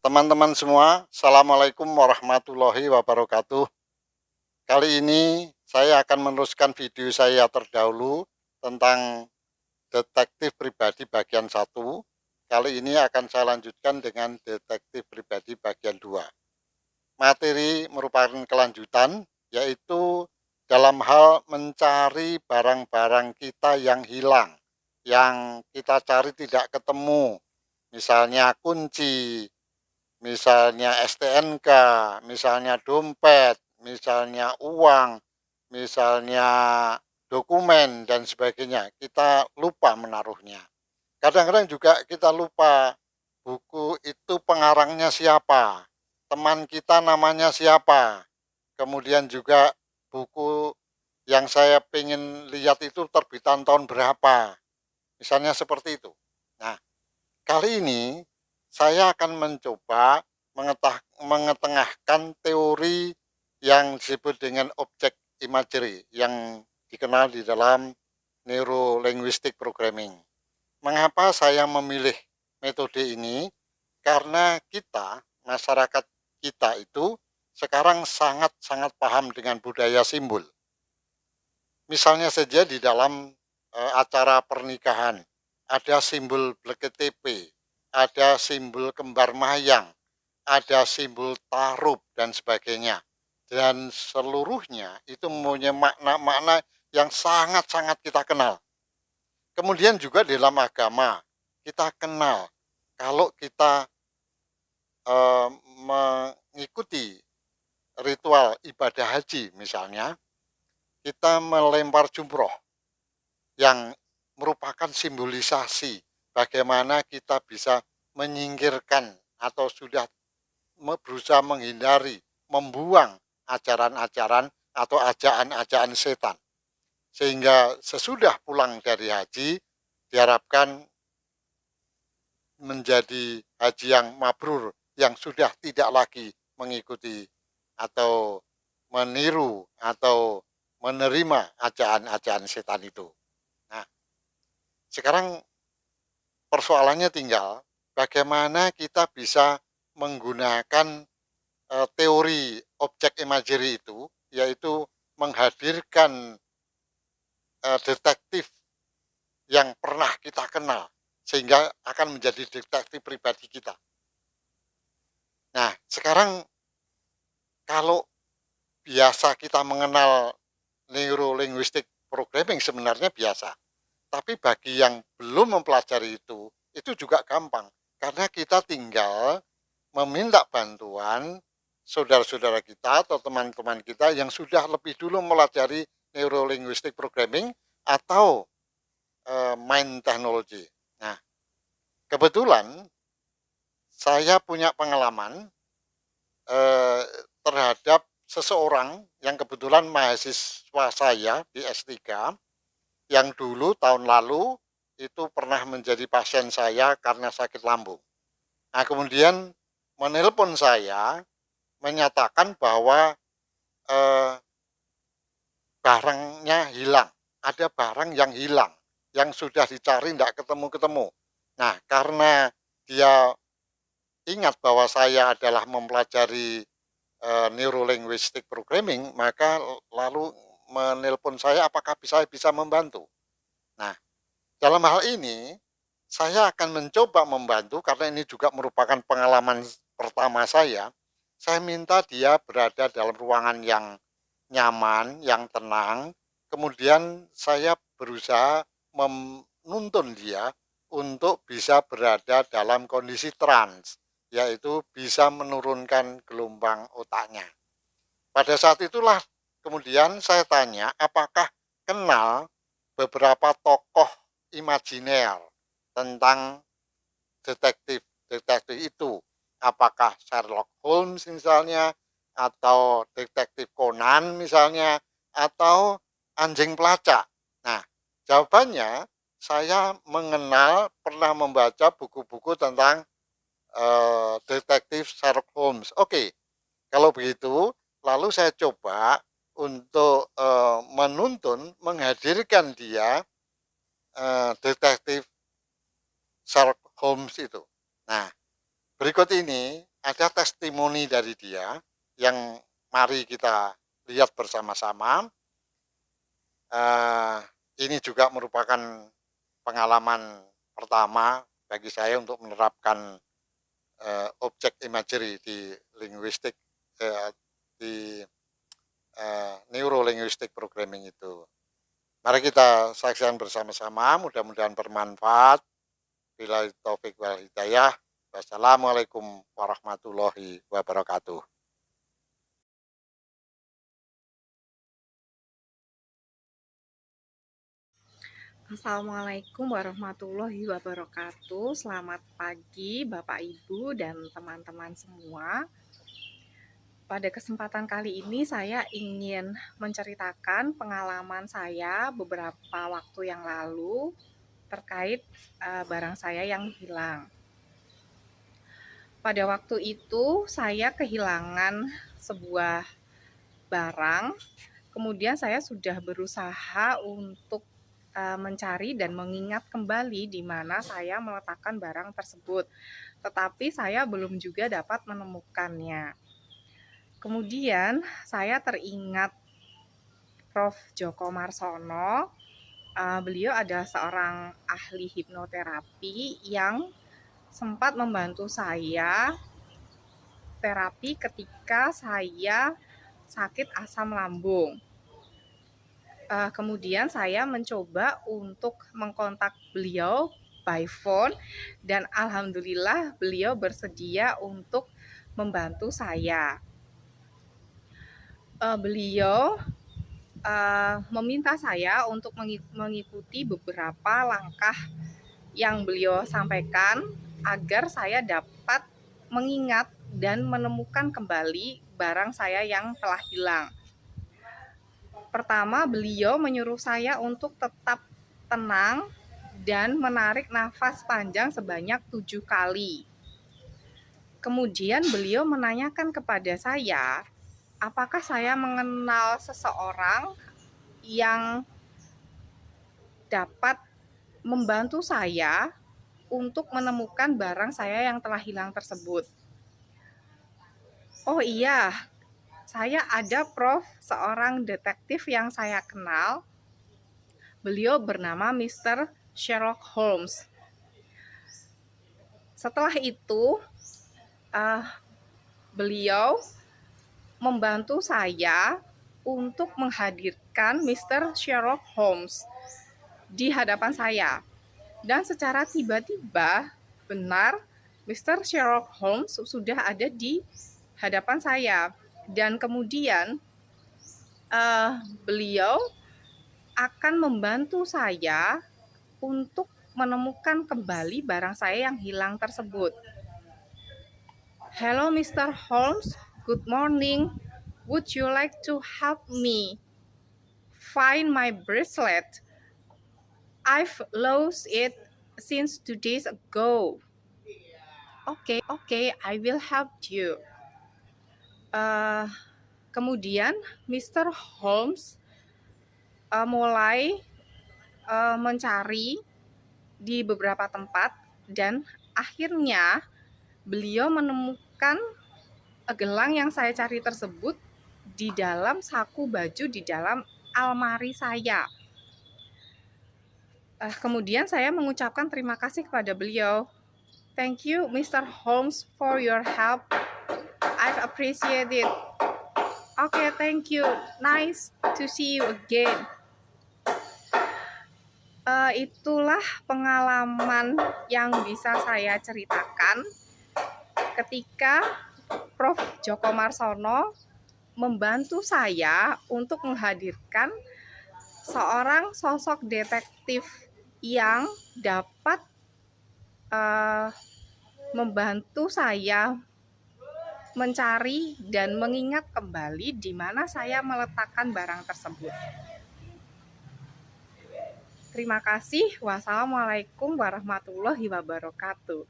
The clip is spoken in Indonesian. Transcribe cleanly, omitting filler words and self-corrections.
Teman-teman semua, Assalamualaikum warahmatullahi wabarakatuh. Kali ini saya akan meneruskan video saya terdahulu tentang detektif pribadi bagian satu. Kali ini akan saya lanjutkan dengan detektif pribadi bagian 2. Materi merupakan kelanjutan, yaitu dalam hal mencari barang-barang kita yang hilang, yang kita cari tidak ketemu, misalnya kunci, misalnya STNK, misalnya dompet, misalnya uang, misalnya dokumen dan sebagainya. Kita lupa menaruhnya. Kadang-kadang juga kita lupa buku itu pengarangnya siapa, teman kita namanya siapa. Kemudian juga buku yang saya pengen lihat itu terbitan tahun berapa. Misalnya seperti itu. Nah, kali ini saya akan mencoba mengetengahkan teori yang disebut dengan object imagery yang dikenal di dalam neuro-linguistic programming. Mengapa saya memilih metode ini? Karena kita, masyarakat kita itu sekarang sangat-sangat paham dengan budaya simbol. Misalnya saja di dalam acara pernikahan, ada simbol BLEKETP, ada simbol kembar mayang, ada simbol tarup dan sebagainya. Dan seluruhnya itu mempunyai makna-makna yang sangat-sangat kita kenal. Kemudian juga di dalam agama, kita kenal kalau kita mengikuti ritual ibadah haji misalnya, kita melempar jumroh yang merupakan simbolisasi bagaimana kita bisa menyingkirkan atau sudah berusaha menghindari, membuang ajaran-ajaran atau ajaan-ajaan setan. Sehingga sesudah pulang dari haji, diharapkan menjadi haji yang mabrur, yang sudah tidak lagi mengikuti atau meniru atau menerima ajaan-ajaan setan itu. Nah, sekarang persoalannya tinggal bagaimana kita bisa menggunakan teori objek imagery itu, yaitu menghadirkan detektif yang pernah kita kenal, sehingga akan menjadi detektif pribadi kita. Nah, sekarang kalau biasa kita mengenal neuro-linguistic programming sebenarnya biasa. Tapi bagi yang belum mempelajari itu juga gampang. Karena kita tinggal meminta bantuan saudara-saudara kita atau teman-teman kita yang sudah lebih dulu mempelajari neuro-linguistic programming atau mind technology. Nah, kebetulan saya punya pengalaman eh, terhadap seseorang yang kebetulan mahasiswa saya di S3 yang dulu tahun lalu itu pernah menjadi pasien saya karena sakit lambung. Nah, kemudian menelpon saya menyatakan bahwa eh, barangnya hilang. Ada barang yang hilang, yang sudah dicari tidak ketemu-ketemu. Nah, karena dia ingat bahwa saya adalah mempelajari neuro-linguistic programming, maka lalu menelpon saya apakah saya bisa membantu. Nah, dalam hal ini saya akan mencoba membantu karena ini juga merupakan pengalaman pertama saya. Saya minta dia berada dalam ruangan yang nyaman, yang tenang. Kemudian saya berusaha menuntun dia untuk bisa berada dalam kondisi trans, yaitu bisa menurunkan gelombang otaknya. Pada saat itulah kemudian saya tanya apakah kenal beberapa tokoh imajiner tentang detektif itu. Apakah Sherlock Holmes misalnya, atau detektif Conan misalnya, atau anjing pelacak. Nah, jawabannya saya mengenal, pernah membaca buku-buku tentang detektif Sherlock Holmes. Oke, kalau begitu, lalu saya coba untuk menuntun, menghadirkan dia detektif Sherlock Holmes itu. Nah, berikut ini ada testimoni dari dia yang mari kita lihat bersama-sama. Eee, ini juga merupakan pengalaman pertama bagi saya untuk menerapkan, object imagery di linguistik, eee, di, neuro linguistic programming itu. Mari kita saksikan bersama-sama, mudah-mudahan bermanfaat. Billahi taufik wal hidayah. Wassalamualaikum warahmatullahi wabarakatuh. Assalamualaikum warahmatullahi wabarakatuh. Selamat pagi, Bapak, Ibu, dan teman-teman semua. Pada kesempatan kali ini, saya ingin menceritakan pengalaman saya beberapa waktu yang lalu terkait barang saya yang hilang. Pada waktu itu, saya kehilangan sebuah barang. Kemudian saya sudah berusaha untuk mencari dan mengingat kembali di mana saya meletakkan barang tersebut, tetapi saya belum juga dapat menemukannya. Kemudian saya teringat Prof. Joko Marsono. Beliau adalah seorang ahli hipnoterapi yang sempat membantu saya terapi ketika saya sakit asam lambung. Kemudian saya mencoba untuk mengkontak beliau by phone dan alhamdulillah beliau bersedia untuk membantu saya. Beliau meminta saya untuk mengikuti beberapa langkah yang beliau sampaikan agar saya dapat mengingat dan menemukan kembali barang saya yang telah hilang. Pertama, beliau menyuruh saya untuk tetap tenang dan menarik nafas panjang sebanyak 7 kali. Kemudian beliau menanyakan kepada saya, apakah saya mengenal seseorang yang dapat membantu saya untuk menemukan barang saya yang telah hilang tersebut. Oh iya, saya ada Prof, seorang detektif yang saya kenal. Beliau bernama Mr. Sherlock Holmes. Setelah itu, beliau membantu saya untuk menghadirkan Mr. Sherlock Holmes di hadapan saya. Dan secara tiba-tiba, benar, Mr. Sherlock Holmes sudah ada di hadapan saya. Dan kemudian beliau akan membantu saya untuk menemukan kembali barang saya yang hilang tersebut. Hello Mr. Holmes, good morning. Would you like to help me find my bracelet? I've lost it since 2 days ago. Okay, I will help you. Kemudian Mr. Holmes mulai mencari di beberapa tempat dan akhirnya beliau menemukan gelang yang saya cari tersebut di dalam saku baju di dalam almari saya. Kemudian saya mengucapkan terima kasih kepada beliau. Thank you Mr. Holmes for your help. I've appreciated it. Okay, thank you. Nice to see you again. Itulah pengalaman yang bisa saya ceritakan ketika Prof. Joko Marsono membantu saya untuk menghadirkan seorang sosok detektif yang dapat membantu saya mencari dan mengingat kembali di mana saya meletakkan barang tersebut. Terima kasih. Wassalamualaikum warahmatullahi wabarakatuh.